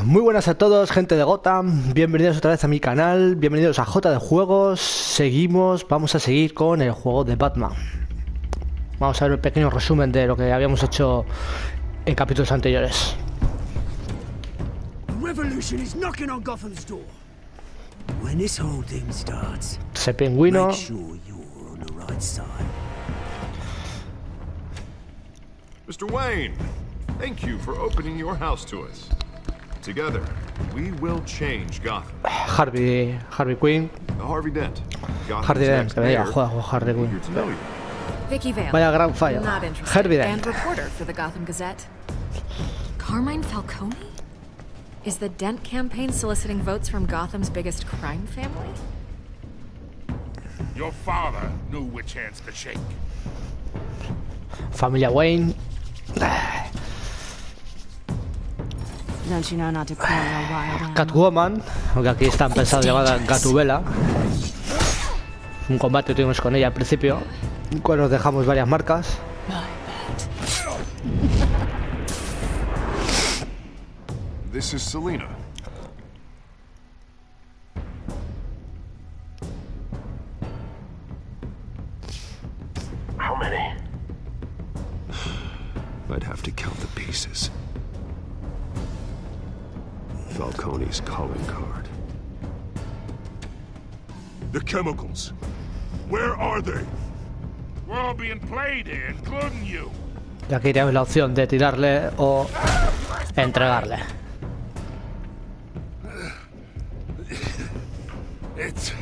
Muy buenas a todos, gente de Gotham, bienvenidos otra vez a mi canal, bienvenidos a J de Juegos. Vamos a seguir con el juego de Batman. Vamos a ver un pequeño resumen de lo que habíamos hecho en capítulos anteriores. Revolution is knocking on Gotham's door. When this whole thing starts, Ese pingüino. make sure you're on the right side. Mr. Wayne, thank you for opening your house to us. Together, we will change Gotham. Harvey Quinn. Harvey Dent. Harvey Dent, que me diga, juega Harvey Quinn. Vicky Vale. Vaya gran fallo. Not interested. Harvey Dent. And reporter for the Gotham Gazette. Carmine Falcone? Is the Dent campaign soliciting votes from Gotham's biggest crime family? Your father knew which hands to shake. Familia Wayne. Don't you know not to call her a wild animal? Catwoman, aunque aquí está pensado llamada Gatubela. Un combate tuvimos con ella al principio, cuando nos dejamos varias marcas. This is Selina. How many? I'd have to count the pieces. Falcone's calling card. The chemicals. Where are they? We're all being played here, including you. Y aquí tenemos la opción de tirarle o entregarle. It's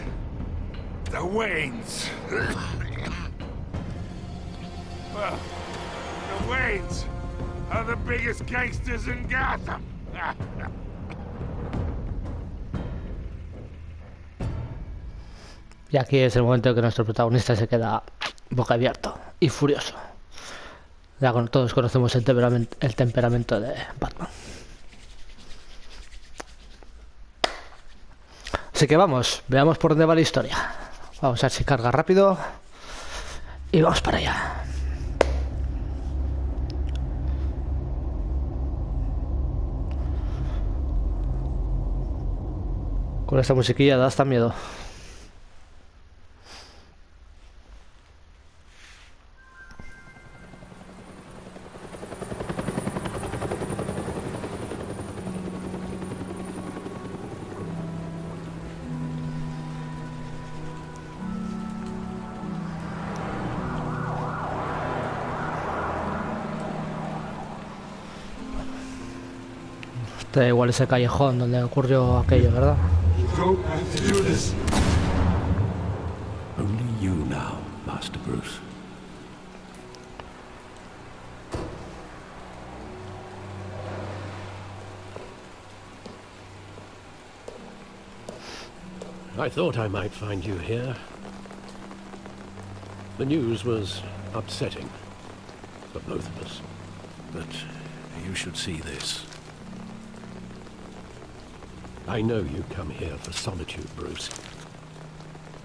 the Waynes. Well, the Waynes are the biggest gangsters in Gotham. Y aquí es el momento en que nuestro protagonista se queda boca abierto y furioso. Ya todos conocemos el temperamento de Batman. Así que vamos, veamos por dónde va la historia. Vamos a ver si carga rápido. Y vamos para allá. Con esta musiquilla da hasta miedo. Este igual es el callejón donde ocurrió aquello, ¿verdad? Only you now, Master Bruce. I thought I might find you here. The news was upsetting for both of us. But you should see this. I know you come here for solitude, Bruce.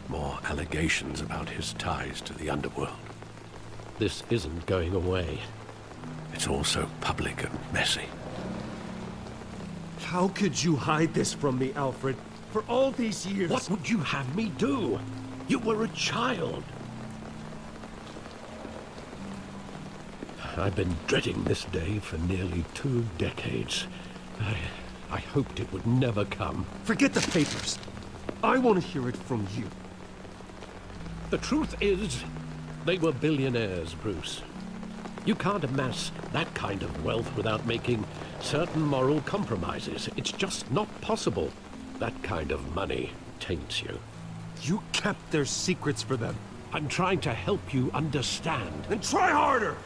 More allegations about his ties to the underworld. This isn't going away. It's all so public and messy. How could you hide this from me, Alfred? For all these years... What would you have me do? You were a child. I've been dreading this day for nearly 2 decades. I hoped it would never come. Forget the papers. I want to hear it from you. The truth is, they were billionaires, Bruce. You can't amass that kind of wealth without making certain moral compromises. It's just not possible. That kind of money taints you. You kept their secrets for them. I'm trying to help you understand. Then try harder!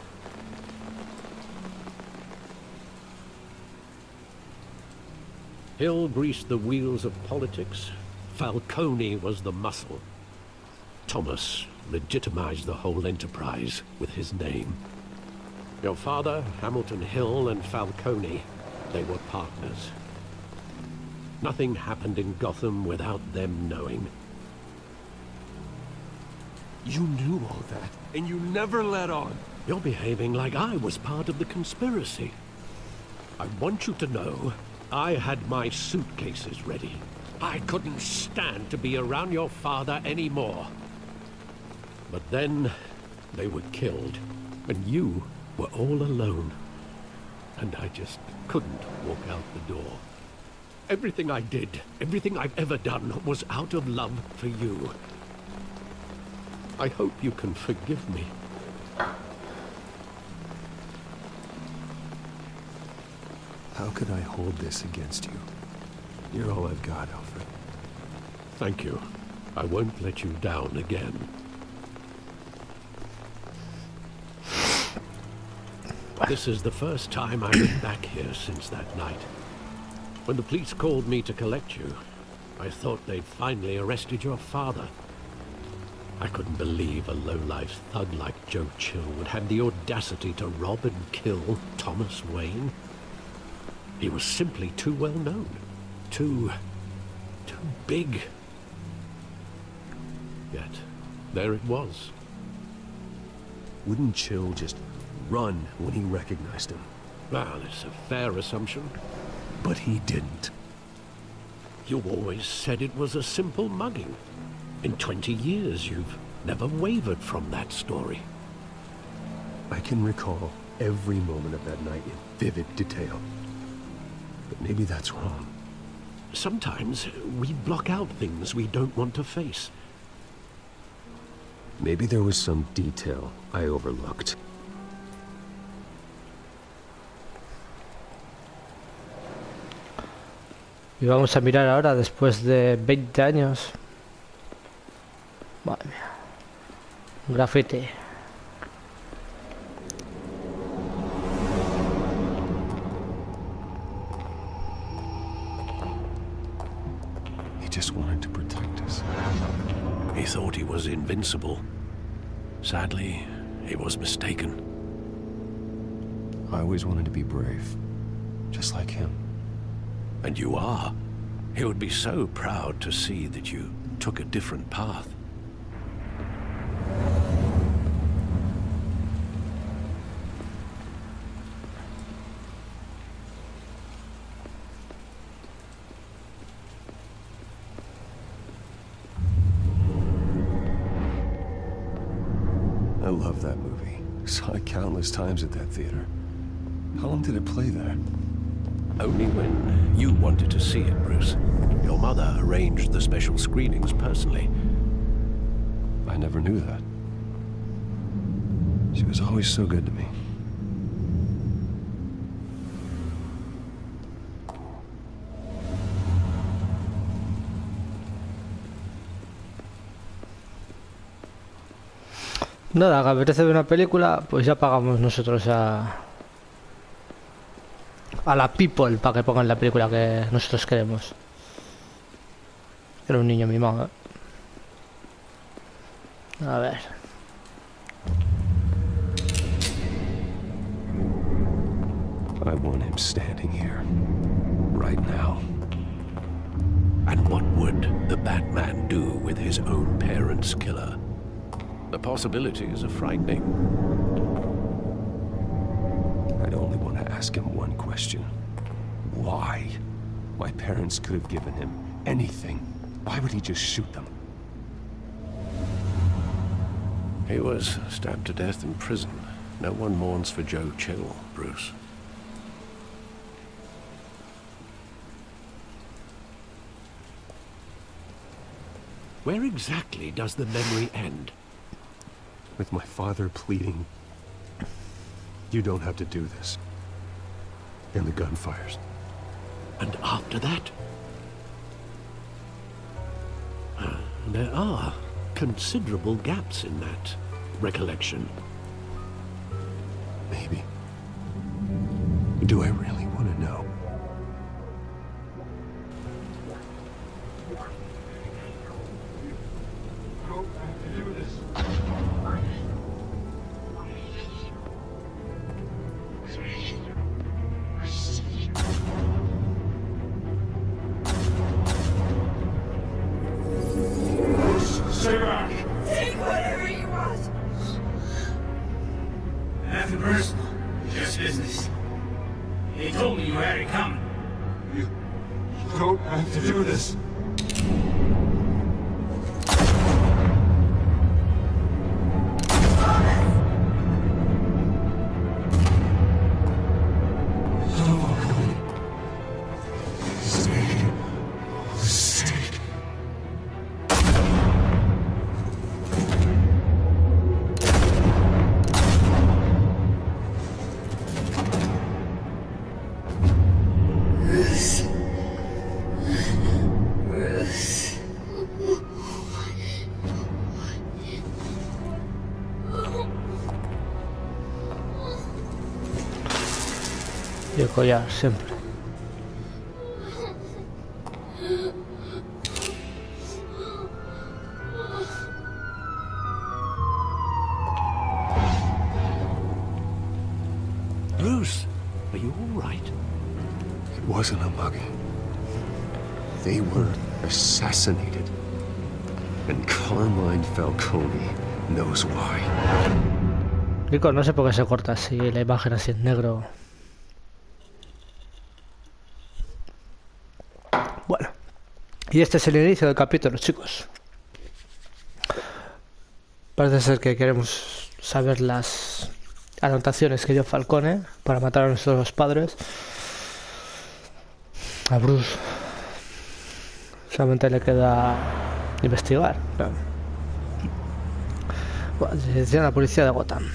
Hill greased the wheels of politics. Falcone was the muscle. Thomas legitimized the whole enterprise with his name. Your father, Hamilton Hill, and Falcone, they were partners. Nothing happened in Gotham without them knowing. You knew all that, and you never let on. You're behaving like I was part of the conspiracy. I want you to know I had my suitcases ready. I couldn't stand to be around your father anymore. But then they were killed, and you were all alone. And I just couldn't walk out the door. Everything I did, everything I've ever done, was out of love for you. I hope you can forgive me. How could I hold this against you? You're all I've got, Alfred. Thank you. I won't let you down again. This is the first time I've been back here since that night. When the police called me to collect you, I thought they'd finally arrested your father. I couldn't believe a low-life thug like Joe Chill would have the audacity to rob and kill Thomas Wayne. He was simply too well known. Too big. Yet, there it was. Wouldn't Chill just run when he recognized him? Well, it's a fair assumption. But he didn't. You always said it was a simple mugging. In 20 years, you've never wavered from that story. I can recall every moment of that night in vivid detail. But maybe that's wrong. Sometimes we block out things we don't want to face. Maybe there was some detail I overlooked. Y vamos a mirar ahora después de 20 años. Madre mía. Un grafiti. He just wanted to protect us. He thought he was invincible. Sadly, he was mistaken. I always wanted to be brave. Just like him. And you are. He would be so proud to see that you took a different path. I love that movie. Saw it countless times at that theater. How long did it play there? Only when you wanted to see it, Bruce. Your mother arranged the special screenings personally. I never knew that. She was always so good to me. Nada, que apetece ver una película, pues ya pagamos nosotros a la people para que pongan la película que nosotros queremos. Era un niño mimado, ¿eh? A ver. I want him standing here. Right now. And what would the Batman do with his own parents' killer? The possibilities are frightening. I'd only want to ask him one question. Why? My parents could have given him anything. Why would he just shoot them? He was stabbed to death in prison. No one mourns for Joe Chill, Bruce. Where exactly does the memory end? With my father pleading, you don't have to do this. And the gunfires. And after that? There are considerable gaps in that recollection. Maybe. Do I really want to know? Stay back! Take whatever you want. Nothing personal, just business. They told me you had it coming. You don't have to do this. Y el collar, siempre. Bruce, are you all right? It wasn't a mugging. They were assassinated. And Carmine Falcone knows why. Rico, no sé por qué se corta así la imagen así en negro. Bueno, y este es el inicio del capítulo, chicos. Parece ser que queremos saber las anotaciones que dio Falcone para matar a nuestros padres. A Bruce solamente le queda investigar, claro. Bueno, dirección a la policía de Gotham.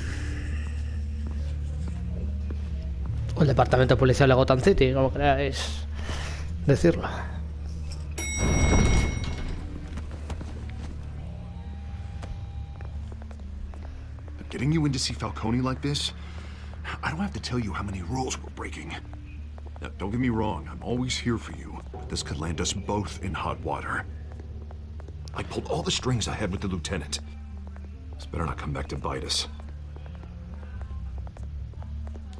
O el departamento policial de Gotham City, como queráis decirlo. Getting you in to see Falcone like this? I don't have to tell you how many rules we're breaking. Now, don't get me wrong, I'm always here for you, but this could land us both in hot water. I pulled all the strings I had with the lieutenant. This better not come back to bite us.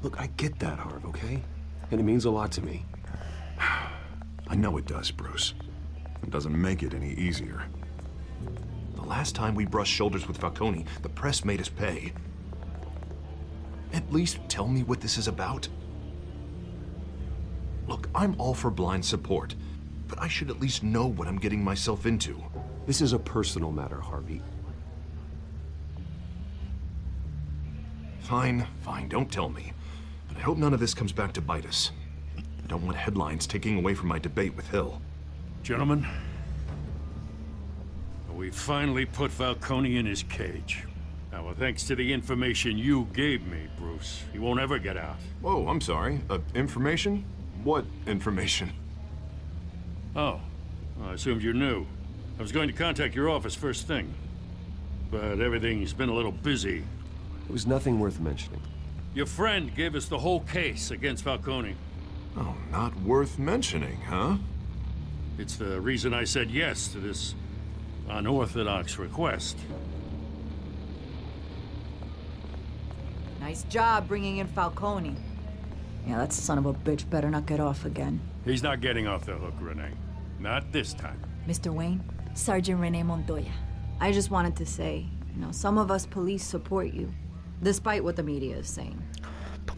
Look, I get that, Harv, okay? And it means a lot to me. I know it does, Bruce. It doesn't make it any easier. The last time we brushed shoulders with Falcone, the press made us pay. At least tell me what this is about. Look, I'm all for blind support, but I should at least know what I'm getting myself into. This is a personal matter, Harvey. Fine, don't tell me. But I hope none of this comes back to bite us. I don't want headlines taking away from my debate with Hill. Gentlemen, we finally put Falcone in his cage. Now, thanks to the information you gave me, Bruce, he won't ever get out. Whoa, I'm sorry. Information? What information? Oh, I assumed you knew. I was going to contact your office first thing. But everything's been a little busy. It was nothing worth mentioning. Your friend gave us the whole case against Falcone. Oh, not worth mentioning, huh? It's the reason I said yes to this unorthodox request. Nice job bringing in Falcone. Yeah, that son of a bitch better not get off again. He's not getting off the hook, Renee. Not this time. Mr. Wayne, Sergeant Renee Montoya. I just wanted to say, some of us police support you, despite what the media is saying.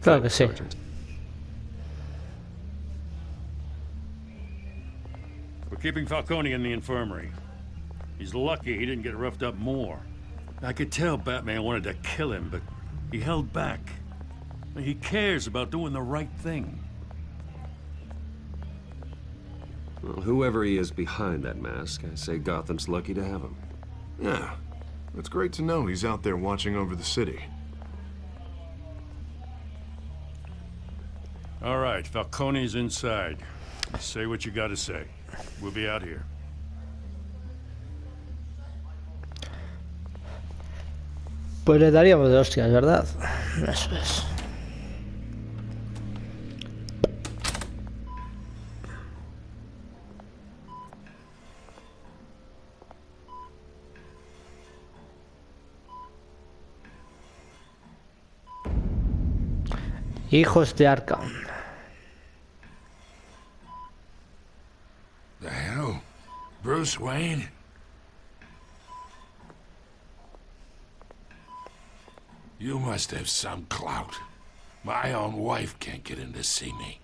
Claro que sí. We're keeping Falcone in the infirmary. He's lucky he didn't get roughed up more. I could tell Batman wanted to kill him, but he held back. He cares about doing the right thing. Well, whoever he is behind that mask, I say Gotham's lucky to have him. Yeah, it's great to know he's out there watching over the city. All right, Falcone's inside. Say what you gotta say. We'll be out here. Pues le daríamos de hostias, ¿verdad? Eso es. Hijos de Arkham. The hell? Bruce Wayne? You must have some clout. My own wife can't get in to see me.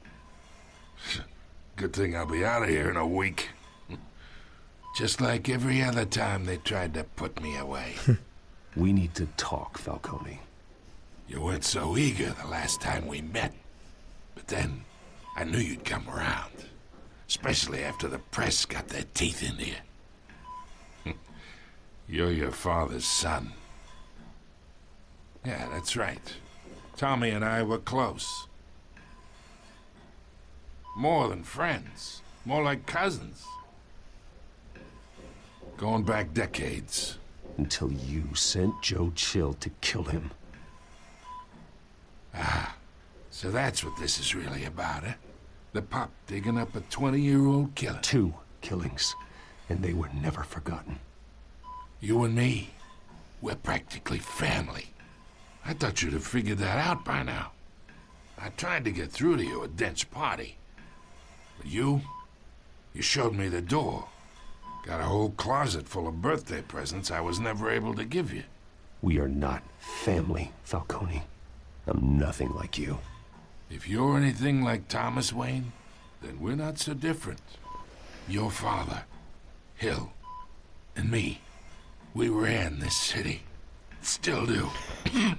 Good thing I'll be out of here in a week. Just like every other time they tried to put me away. We need to talk, Falcone. You weren't so eager the last time we met. But then, I knew you'd come around. Especially after the press got their teeth into you. You're your father's son. Yeah, that's right. Tommy and I were close. More than friends. More like cousins. Going back decades. Until you sent Joe Chill to kill him. Ah, so that's what this is really about, eh? The pup digging up a 20-year-old killer. 2 killings, and they were never forgotten. You and me, we're practically family. I thought you'd have figured that out by now. I tried to get through to you at Dent's party. But you showed me the door. Got a whole closet full of birthday presents I was never able to give you. We are not family, Falcone. I'm nothing like you. If you're anything like Thomas Wayne, then we're not so different. Your father, Hill, and me, we ran this city. Still do. God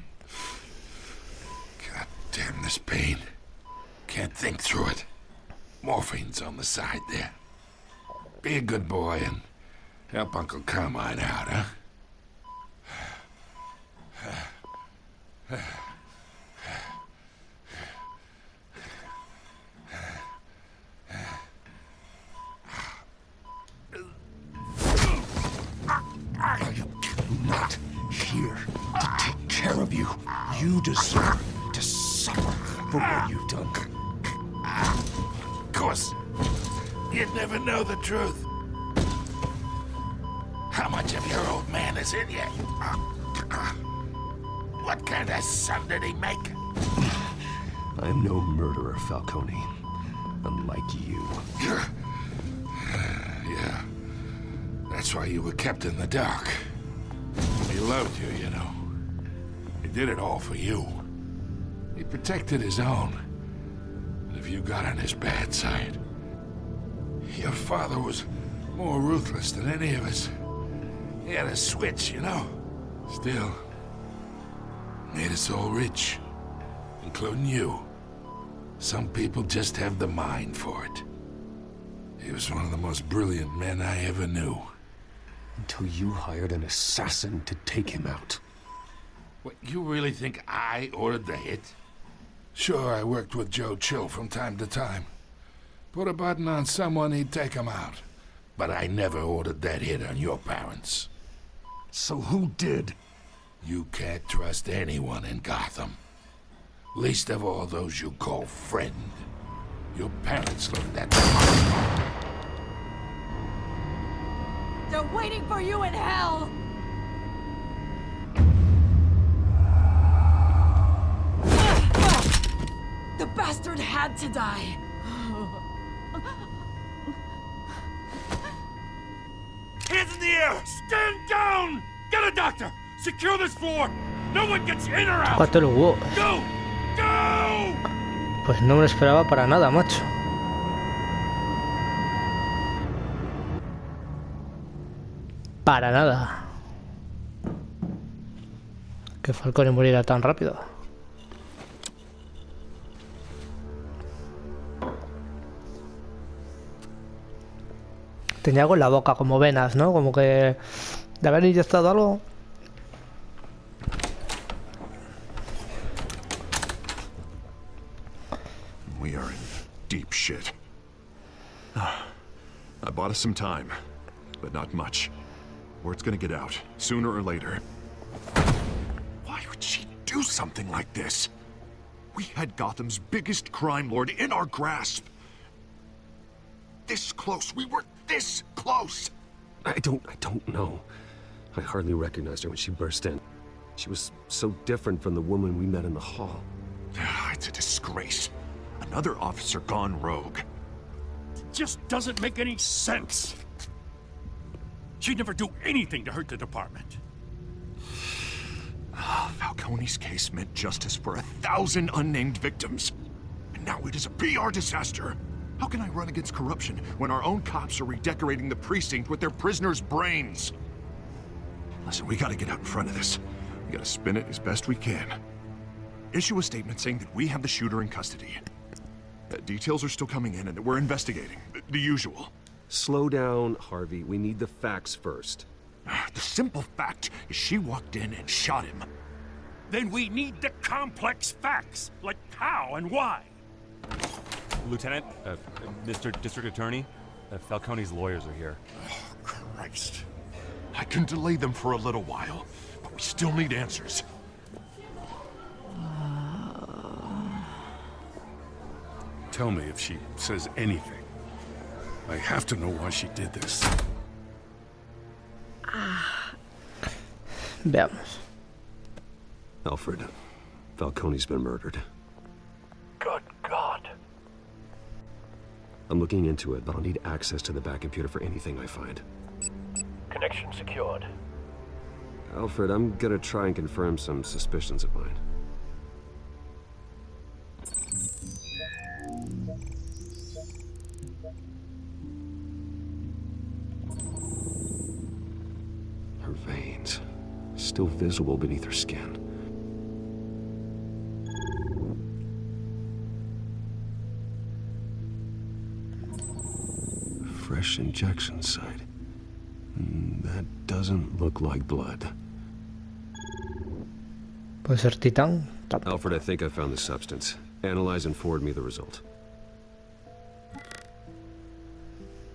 damn this pain. Can't think through it. Morphine's on the side there. Be a good boy and help Uncle Carmine out, huh? I'm not here to take care of you. You deserve to suffer for what you've done. Of course. You'd never know the truth. How much of your old man is in you? What kind of son did he make? I'm no murderer, Falcone. Unlike you. Yeah. That's why you were kept in the dark. He loved you, you know. He did it all for you. He protected his own. And if you got on his bad side, your father was more ruthless than any of us. He had a switch, you know. Still, made us all rich, including you. Some people just have the mind for it. He was one of the most brilliant men I ever knew. Until you hired an assassin to take him out. What, you really think I ordered the hit? Sure, I worked with Joe Chill from time to time. Put a button on someone, he'd take him out. But I never ordered that hit on your parents. So who did? You can't trust anyone in Gotham. Least of all those you call friend. Your parents learned that. They're waiting for you in hell! The bastard had to die. Hands in the air! Stand down! Get a doctor! Secure this floor! No one gets in or out! Tócate los huevos. Go! Go! Pues no me lo esperaba para nada, macho. Para nada. Que Falcone muriera tan rápido. Tenía algo en la boca, como venas, ¿no? Como que de haber inyectado algo. We are in deep shit. I bought us some time, but not much. Word's gonna get out, sooner or later. Why would she do something like this? We had Gotham's biggest crime lord in our grasp. This close. We were this close. I don't know. I hardly recognized her when she burst in. She was so different from the woman we met in the hall. It's a disgrace. Another officer gone rogue. It just doesn't make any sense. She'd never do anything to hurt the department. Falcone's case meant justice for 1,000 unnamed victims. And now it is a PR disaster. How can I run against corruption when our own cops are redecorating the precinct with their prisoners' brains? Listen, we gotta get out in front of this. We gotta spin it as best we can. Issue a statement saying that we have the shooter in custody. Details are still coming in and that we're investigating. The usual. Slow down, Harvey. We need the facts first. The simple fact is she walked in and shot him. Then we need the complex facts, like how and why. Lieutenant, Mr. District Attorney, Falcone's lawyers are here. Oh, Christ. I can delay them for a little while, but we still need answers. Tell me if she says anything. I have to know why she did this. Veamos. Alfred, Falcone's been murdered. Good God. I'm looking into it, but I'll need access to the back computer for anything I find. Connection secured. Alfred, I'm gonna try and confirm some suspicions of mine. Her veins, still visible beneath her skin. Fresh injection site. That doesn't look like blood. Puede ser titán. Alfred, I think I found the substance. Analyze and forward me the result.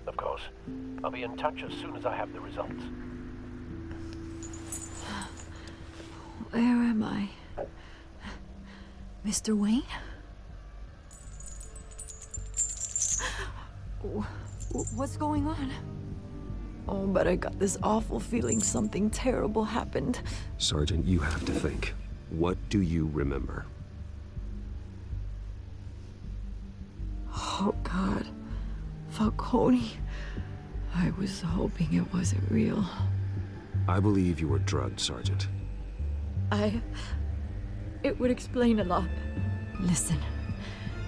Of course. I'll be in touch as soon as I have the results. Where am I? Mr. Wayne? What's going on? Oh, but I got this awful feeling something terrible happened. Sergeant, you have to think. What do you remember? Oh, God. Falcone. I was hoping it wasn't real. I believe you were drugged, Sergeant. It would explain a lot. Listen,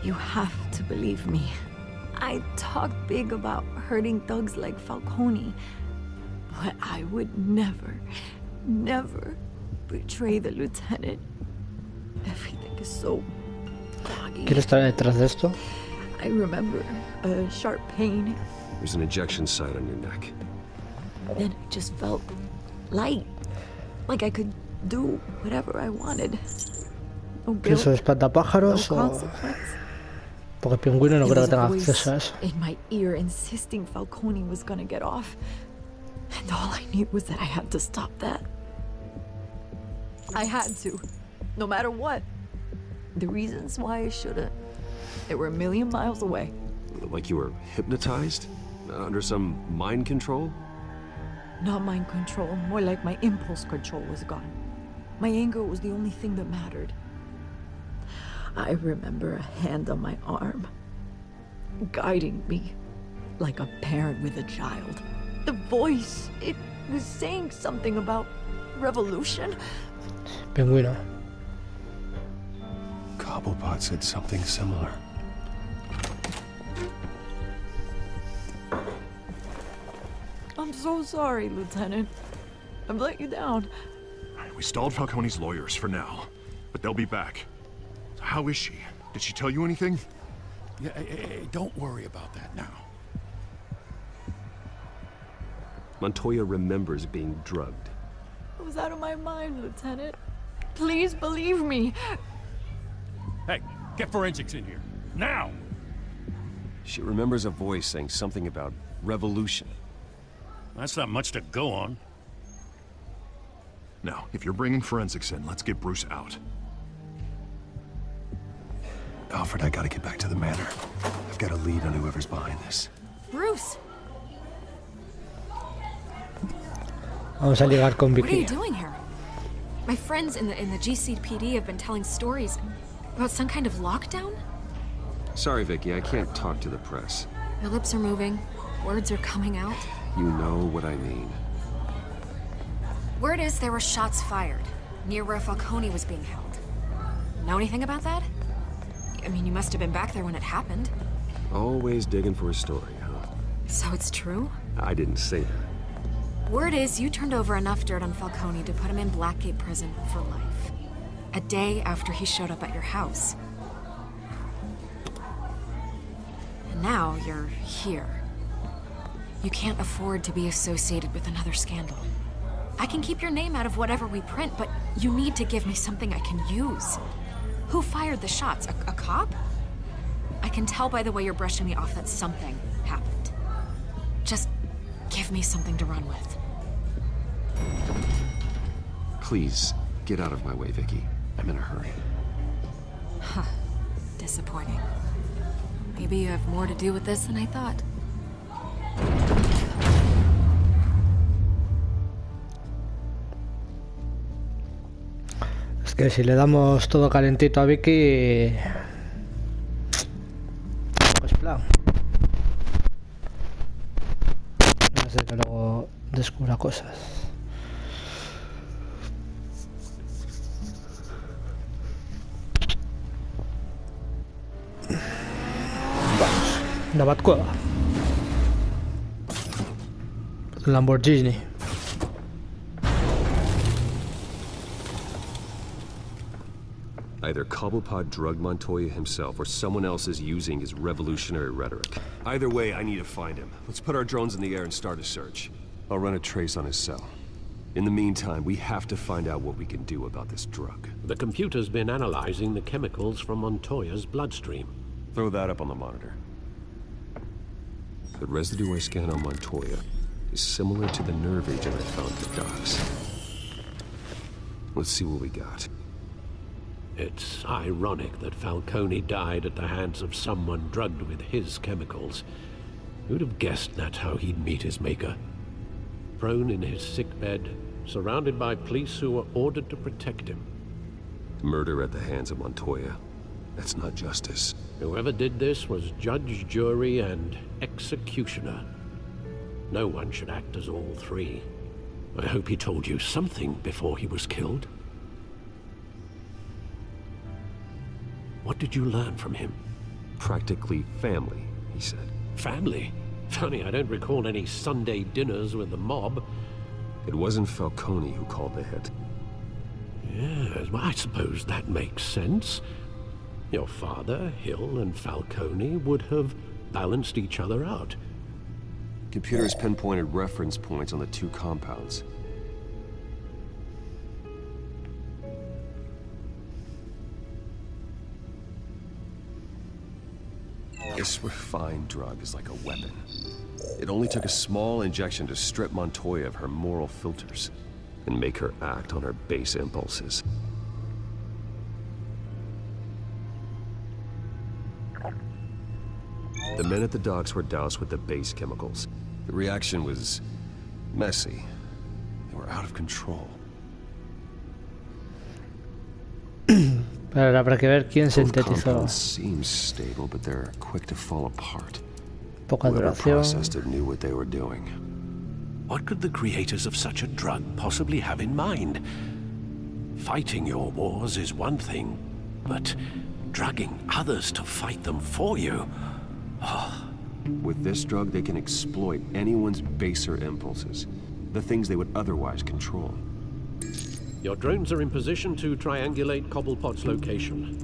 you have to believe me. I talk big about hurting thugs like Falcone, but I would never betray the lieutenant. Everything is so foggy. ¿Quién está detrás de esto? I remember a sharp pain. There's an injection site on your neck. Then it just felt light, like I could do whatever I wanted. No ¿Que eso es espantapájaros no o...? consequence. Porque el pingüino no There creo was que a tenga voice acceso a eso. in my ear insisting Falcone was gonna get off. And all I knew was that I had to stop that. I had to, no matter what. The reasons why I shouldn't, they were a million miles away. Like you were hypnotized? Under some mind control? Not mind control, more like my impulse control was gone. My anger was the only thing that mattered. I remember a hand on my arm, guiding me like a parent with a child. The voice, it was saying something about revolution. Pingüino. Cobblepot said something similar. I'm so sorry, Lieutenant. I've let you down. We stalled Falcone's lawyers for now, but they'll be back. So how is she? Did she tell you anything? Yeah, hey, don't worry about that now. Montoya remembers being drugged. I was out of my mind, Lieutenant. Please believe me. Hey, get forensics in here. Now! She remembers a voice saying something about revolution. That's not much to go on. Now, if you're bringing forensics in, let's get Bruce out. Alfred, I gotta get back to the manor. I've got a lead on whoever's behind this. Bruce, Vamos a ligar con what are you Vicky. doing here? My friends in the GCPD have been telling stories about some kind of lockdown. Sorry, Vicky, I can't talk to the press. Your lips are moving, words are coming out. You know what I mean. Word is there were shots fired near where Falcone was being held. Know anything about that? I mean, you must have been back there when it happened. Always digging for a story, huh? So it's true? I didn't say that. Word is you turned over enough dirt on Falcone to put him in Blackgate Prison for life. A day after he showed up at your house. And now you're here. You can't afford to be associated with another scandal. I can keep your name out of whatever we print, but you need to give me something I can use. Who fired the shots? A cop? I can tell by the way you're brushing me off that something happened. Just give me something to run with. Please, get out of my way, Vicky. I'm in a hurry. Huh. Disappointing. Maybe you have more to do with this than I thought. Es que si le damos todo calentito a Vicky, pues plan. No sé, que luego descubra cosas. Vamos, una Batcueva. Lamborghini. Either Cobblepot drugged Montoya himself, or someone else is using his revolutionary rhetoric. Either way, I need to find him. Let's put our drones in the air and start a search. I'll run a trace on his cell. In the meantime, we have to find out what we can do about this drug. The computer's been analyzing the chemicals from Montoya's bloodstream. Throw that up on the monitor. The residue I scan on Montoya is similar to the nerve agent I found at the docks. Let's see what we got. It's ironic that Falcone died at the hands of someone drugged with his chemicals. Who'd have guessed that's how he'd meet his maker? Prone in his sickbed, surrounded by police who were ordered to protect him. Murder at the hands of Montoya. That's not justice. Whoever did this was judge, jury, and executioner. No one should act as all three. I hope he told you something before he was killed. What did you learn from him? Practically family, he said. Family? Funny, I don't recall any Sunday dinners with the mob. It wasn't Falcone who called the hit. Yes, well, I suppose that makes sense. Your father, Hill, and Falcone would have balanced each other out. Computers pinpointed reference points on the two compounds. This refined drug is like a weapon. It only took a small injection to strip Montoya of her moral filters and make her act on her base impulses. The men at the docks were doused with the base chemicals. The reaction was messy. They were out of control. Pero habrá que ver quién sintetizó. Seems stable, but they're quick to fall apart. Poca Whoever duración. processed it knew what they were doing. What could the creators of such a drug possibly have in mind? Fighting your wars is one thing, but drugging others to fight them for you? With this drug, they can exploit anyone's baser impulses, the things they would otherwise control. Your drones are in position to triangulate Cobblepot's location.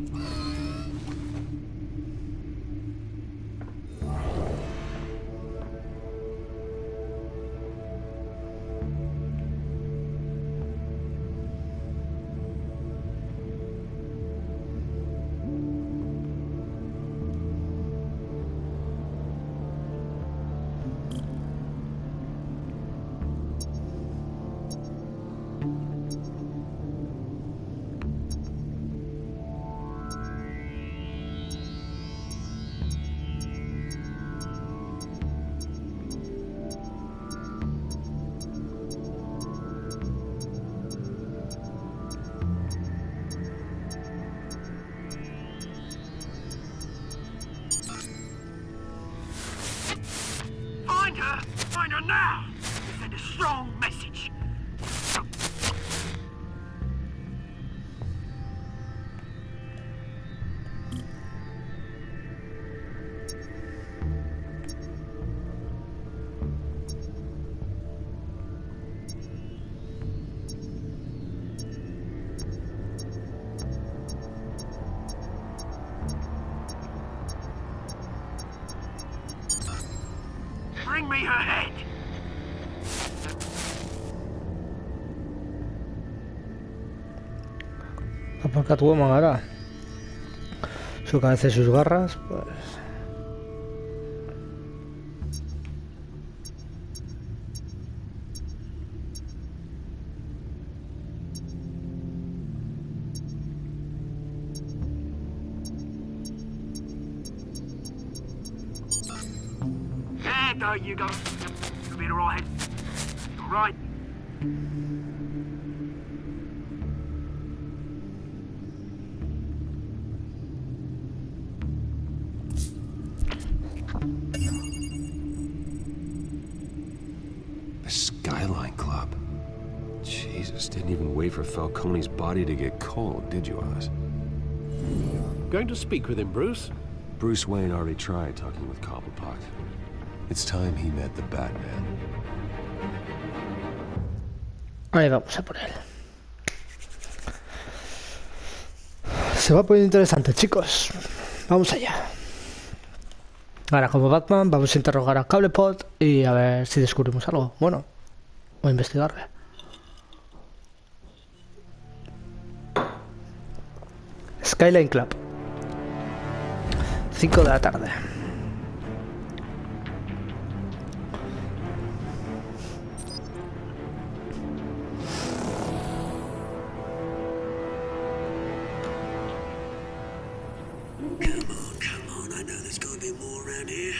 Find her now! Send a strong message. Bring me her head. A por Catwoman ahora. Su cabeza y sus garras, pues... Yeah, there you go. You'll be alright. Alright. The Skyline Club. Jesus, didn't even wait for Falcone's body to get cold, did you, Oz? Going to speak with him, Bruce? Bruce Wayne already tried talking with Cobblepot. It's time he met the Batman. Ahí vamos a por él. Se va poniendo interesante, chicos. Vamos allá. Ahora, como Batman, vamos a interrogar a Cobblepot y a ver si descubrimos algo. Bueno, o investigarle. Skyline Club. 5 de la tarde. Come on, I know there's gotta be more around here.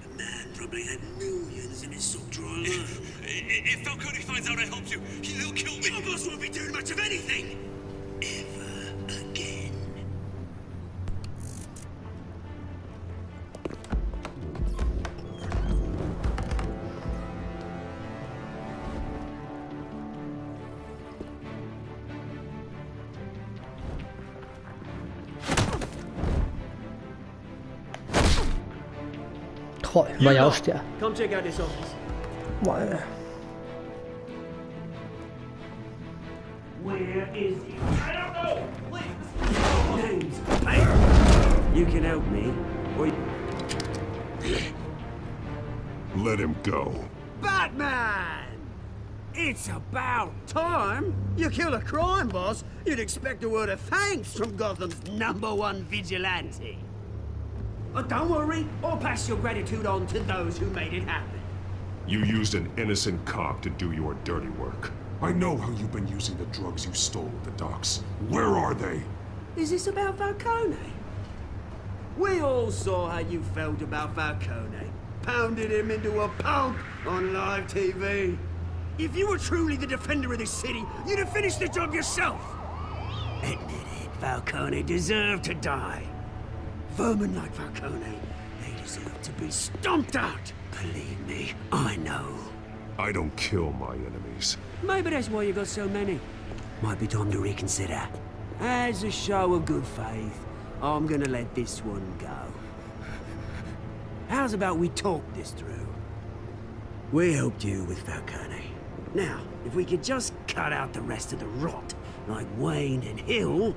The man probably had millions in his sock drawer alone. If Falcone finds out I helped you, he'll kill me. Your boss won't be doing much of anything. Ever again. Joder, vaya hostia. Come check out this office. Madre mía. Where is he? I don't know. Please. Names. Hey, you can help me, or Let him go. Batman! It's about time. You kill a crime boss, you'd expect a word of thanks from Gotham's #1 vigilante. Don't worry, I'll pass your gratitude on to those who made it happen. You used an innocent cop to do your dirty work. I know how you've been using the drugs you stole at the docks. Where are they? Is this about Falcone? We all saw how you felt about Falcone. Pounded him into a pulp on live TV. If you were truly the defender of this city, you'd have finished the job yourself. Admit it, Falcone deserved to die. Vermin like Falcone, they deserve to be stomped out. Believe me, I know. I don't kill my enemies. Maybe that's why you got so many. Might be time to reconsider. As a show of good faith, I'm gonna let this one go. How's about we talk this through? We helped you with Falcone. Now, if we could just cut out the rest of the rot, like Wayne and Hill,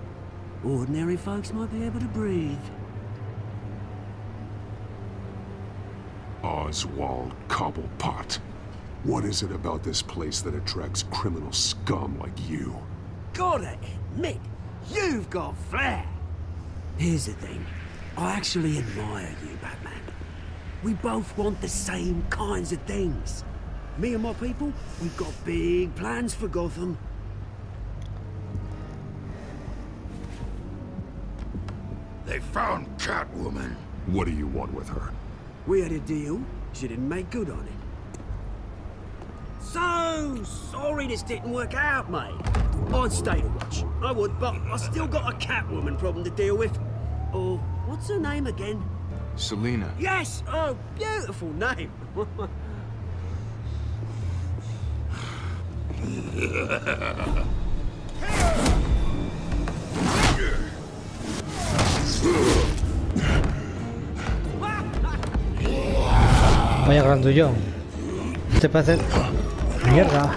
ordinary folks might be able to breathe. Oswald Cobblepot. What is it about this place that attracts criminal scum like you? Gotta admit, you've got flair. Here's the thing. I actually admire you, Batman. We both want the same kinds of things. Me and my people, we've got big plans for Gotham. They found Catwoman. What do you want with her? We had a deal. She didn't make good on it. So sorry this didn't work out, mate. I'd stay to watch. I would, but I still got a Catwoman problem to deal with. Oh, what's her name again? Selena. Yes! Oh, beautiful name. Vaya grandullón. ¿Te parece? Mierda.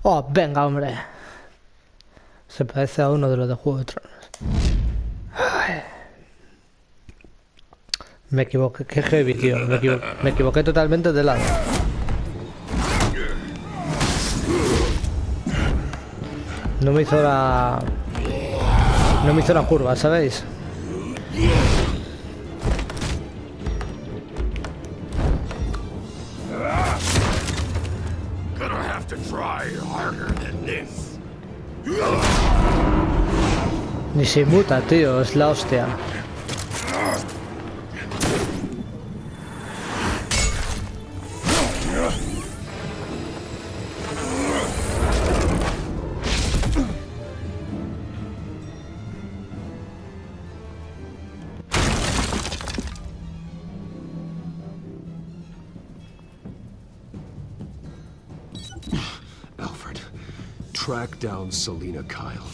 Oh, venga, hombre. Se parece a uno de los de Juego de Tronos. Ay. Me equivoqué, qué heavy, tío. Me equivoqué totalmente de lado. No me hizo la... No me hizo la curva, ¿sabéis? Gonna have to try harder than this. Ni se muta, tío. Es la hostia. Alfred, track down Selina Kyle.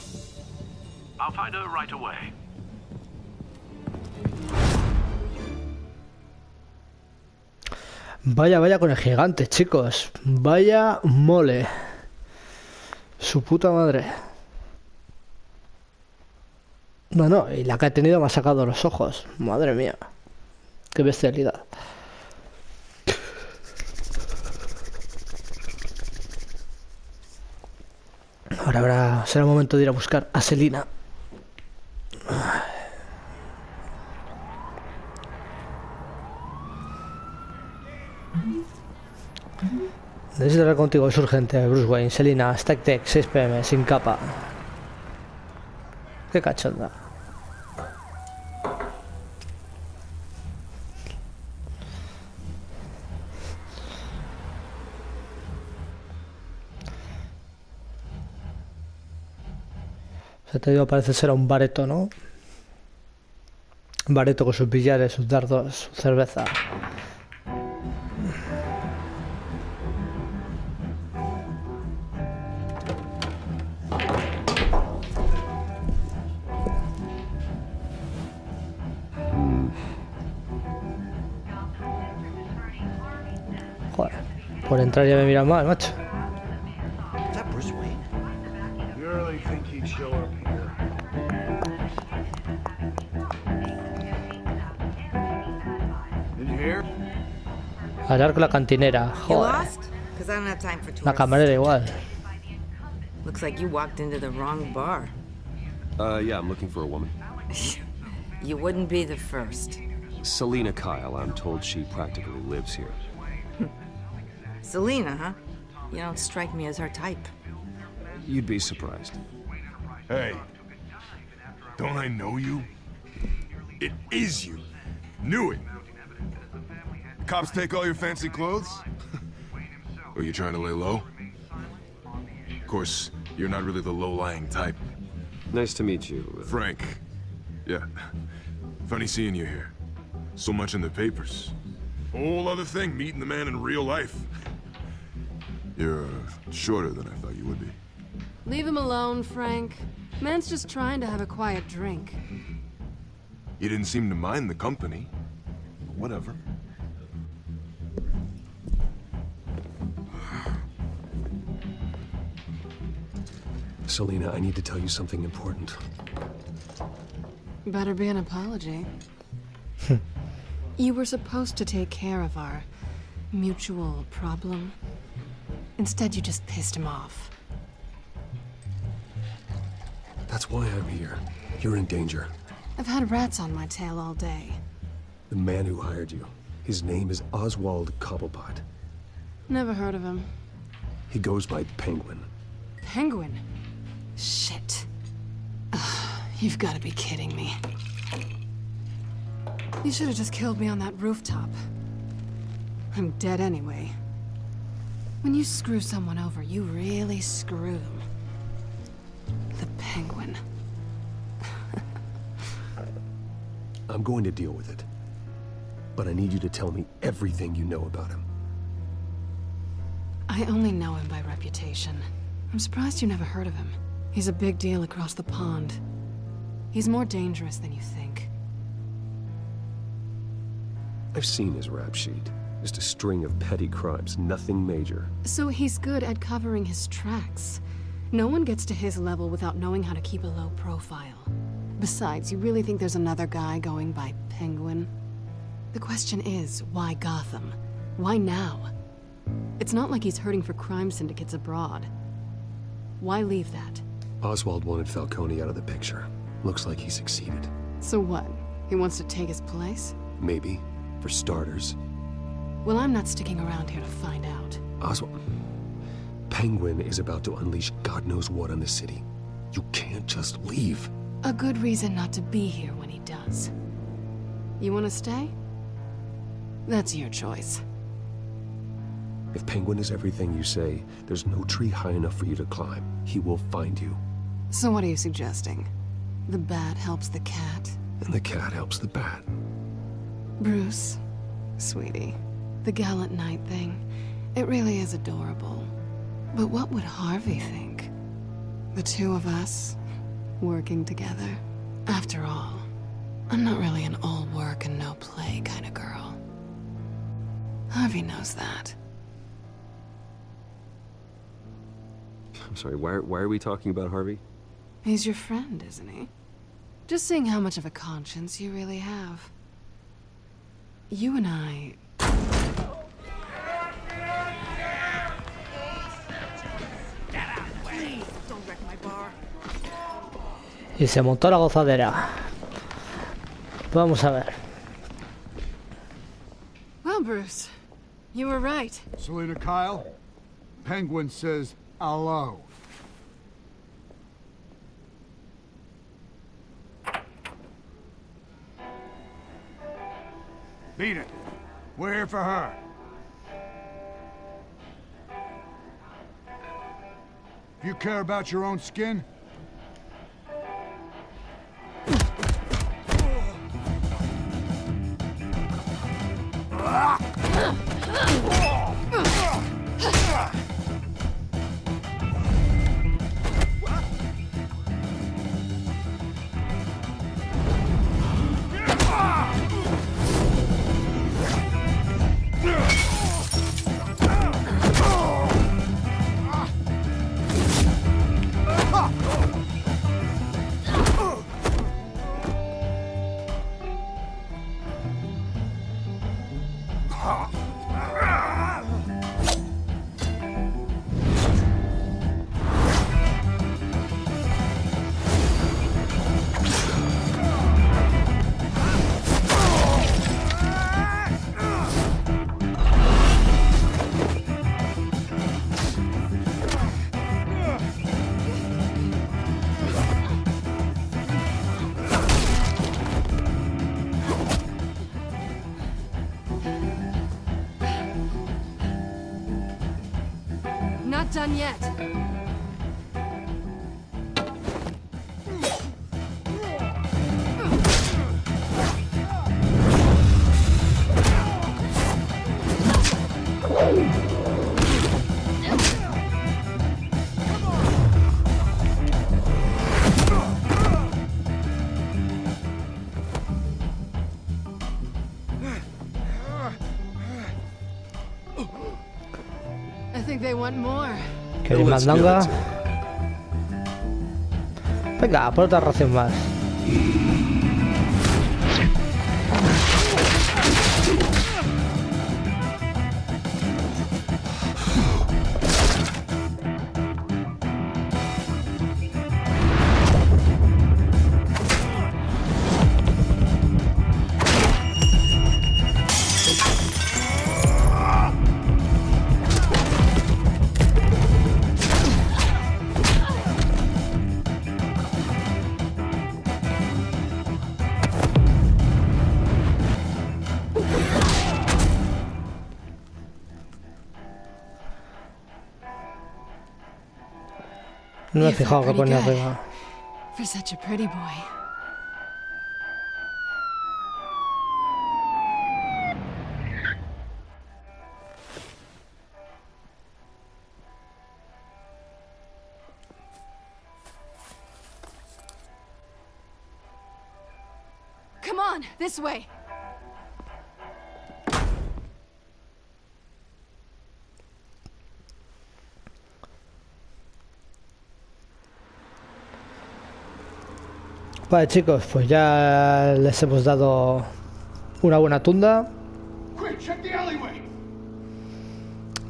I'll find her right away. Vaya con el gigante, chicos. Vaya mole. Su puta madre. No, y la que ha tenido me ha sacado los ojos. Madre mía. Qué bestialidad. Ahora será el momento de ir a buscar a Selina. Necesito hablar contigo, es urgente, Bruce Wayne. Selina, Stack Tech, 6 PM, sin capa. Qué cachonda. Se te digo, parece ser un bareto, ¿no? Un bareto con sus billares, sus dardos, su cerveza. Joder, por entrar ya me miran mal, macho. Is that Bruce Wayne? You really think he'd show up here? Did you hear? Hablar con la cantinera, You joder. lost? Because I don't have time for La tourists. camarera igual. Looks like you walked into the wrong bar. Yeah, I'm looking for a woman. You wouldn't be the first. Selina Kyle, I'm told she practically lives here. Selina, huh? You don't strike me as her type. You'd be surprised. Hey, don't I know you? It is you. Knew it. Cops take all your fancy clothes? Are you trying to lay low? Of course, you're not really the low-lying type. Nice to meet you. Frank. Yeah. Funny seeing you here. So much in the papers. Whole other thing, meeting the man in real life. You're shorter than I thought you would be. Leave him alone, Frank. Man's just trying to have a quiet drink. You didn't seem to mind the company. Whatever. Selina, I need to tell you something important. Better be an apology. You were supposed to take care of our mutual problem. Instead, you just pissed him off. That's why I'm here. You're in danger. I've had rats on my tail all day. The man who hired you, his name is Oswald Cobblepot. Never heard of him. He goes by Penguin. Penguin? Shit. Ugh, you've got to be kidding me. You should have just killed me on that rooftop. I'm dead anyway. When you screw someone over, you really screw them. The Penguin. I'm going to deal with it. But I need you to tell me everything you know about him. I only know him by reputation. I'm surprised you never heard of him. He's a big deal across the pond. He's more dangerous than you think. I've seen his rap sheet. Just a string of petty crimes, nothing major. So he's good at covering his tracks. No one gets to his level without knowing how to keep a low profile. Besides, you really think there's another guy going by Penguin? The question is, why Gotham? Why now? It's not like he's hurting for crime syndicates abroad. Why leave that? Oswald wanted Falcone out of the picture. Looks like he succeeded. So what? He wants to take his place? Maybe. For starters. Well, I'm not sticking around here to find out. Oswald... Penguin is about to unleash God knows what on the city. You can't just leave. A good reason not to be here when he does. You want to stay? That's your choice. If Penguin is everything you say, there's no tree high enough for you to climb. He will find you. So what are you suggesting? The bat helps the cat? And the cat helps the bat. Bruce, sweetie, the gallant knight thing, it really is adorable. But what would Harvey think? The two of us, working together. After all, I'm not really an all work and no play kind of girl. Harvey knows that. I'm sorry, why are we talking about Harvey? He's your friend, isn't he? Just seeing how much of a conscience you really have. You and I... Y se montó la gozadera. Vamos a ver. Well, Bruce, you were right. Selina Kyle, Penguin says hello. Beat it. We're here for her. If you care about your own skin, Not done yet. I think they want more. ¿Queréis mandanga? Venga, por otra ración más. No me he fijado que ponía arriba. For such a pretty boy. Come on, this way. Vale, chicos, pues ya les hemos dado una buena tunda. Quick, check the alleyway.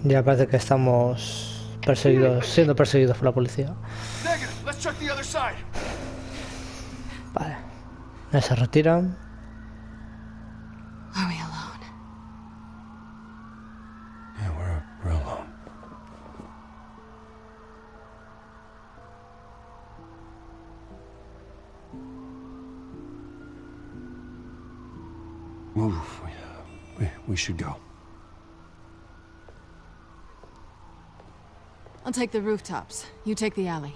Ya parece que estamos perseguidos, siendo perseguidos por la policía. Negative. Let's check the other side. Vale. Ya se retiran. Are we alone? Yeah, we're alone. Move. We should go. I'll take the rooftops. You take the alley.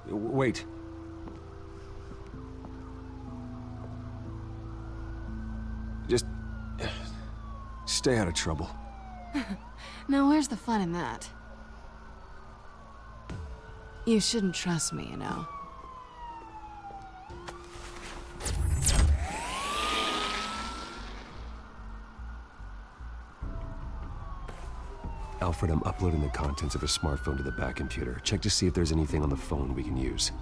Wait. Just stay out of trouble. Now, where's the fun in that? You shouldn't trust me, you know. Alfred, I'm uploading the contents of a smartphone to the back computer. Check to see if there's anything on the phone we can use.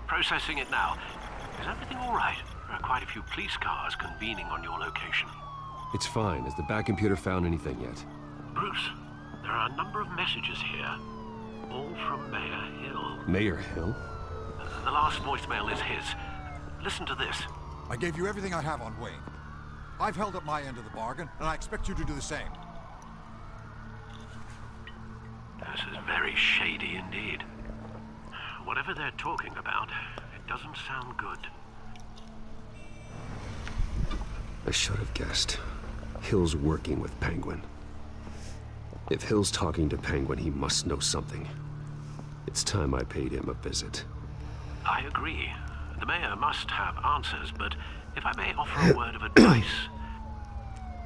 Processing it now. Is everything all right? There are quite a few police cars convening on your location. It's fine. Has the back computer found anything yet? Bruce, there are a number of messages here. All from Mayor Hill. Mayor Hill? The last voicemail is his. Listen to this. I gave you everything I have on Wayne. I've held up my end of the bargain, and I expect you to do the same. This is very shady indeed. Whatever they're talking about, it doesn't sound good. I should have guessed. Hill's working with Penguin. If Hill's talking to Penguin, he must know something. It's time I paid him a visit. I agree. The mayor must have answers, but if I may offer a word of advice.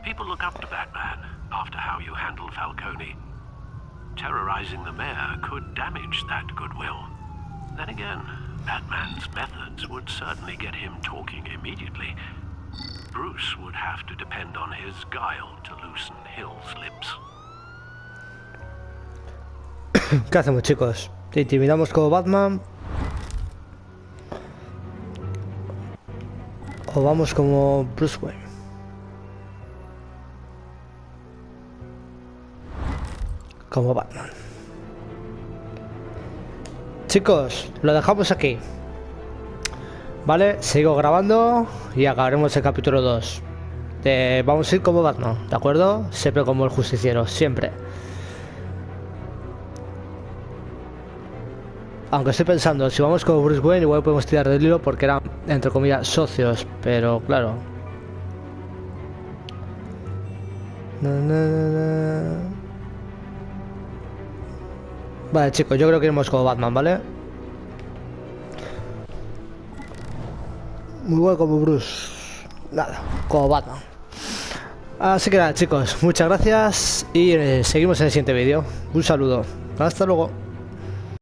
People look up to Batman after how you handled Falcone. Terrorizing the mayor could damage that goodwill. Then again, Batman's methods would certainly get him talking immediately. Bruce would have to depend on his guile to loosen Hill's lips. ¿Qué hacemos, chicos? ¿Te intimidamos como Batman? ¿O vamos como Bruce Wayne? Como Batman. Chicos, lo dejamos aquí. Vale, sigo grabando y acabaremos el capítulo 2. Vamos a ir como Batman, ¿de acuerdo? Siempre como el justiciero, siempre. Aunque estoy pensando, si vamos como Bruce Wayne, igual podemos tirar del hilo porque eran, entre comillas, socios. Pero claro. Vale, chicos, yo creo que iremos como Batman, ¿vale? Muy bueno como Bruce. Nada, como Batman. Así que nada, chicos, muchas gracias y seguimos en el siguiente vídeo. Un saludo. Hasta luego.